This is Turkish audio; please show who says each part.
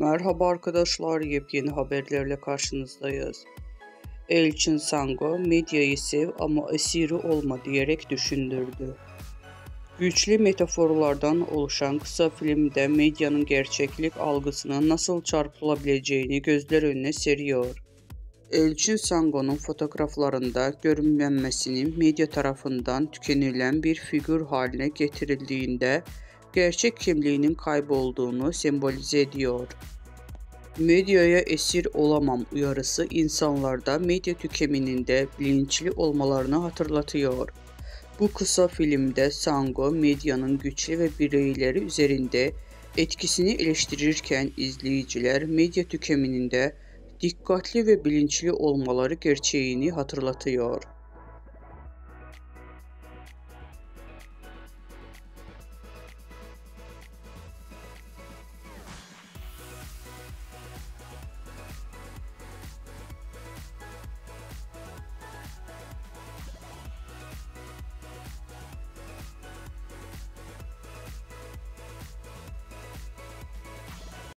Speaker 1: Merhaba arkadaşlar, yepyeni haberlerle karşınızdayız. Elçin Sango, medyayı sev ama esiri olma diyerek düşündürdü. Güçlü metaforlardan oluşan kısa filmde medyanın gerçeklik algısına nasıl çarpılabileceğini gözler önüne seriyor. Elçin Sango'nun fotoğraflarında görünmemesinin medya tarafından tükenilen bir figür haline getirildiğinde gerçek kimliğinin kaybolduğunu sembolize ediyor. Medyaya esir olamam uyarısı insanlarda medya tüketiminde bilinçli olmalarını hatırlatıyor. Bu kısa filmde Sango medyanın güçlü ve bireyleri üzerinde etkisini eleştirirken izleyiciler medya tüketiminde dikkatli ve bilinçli olmaları gerçeğini hatırlatıyor.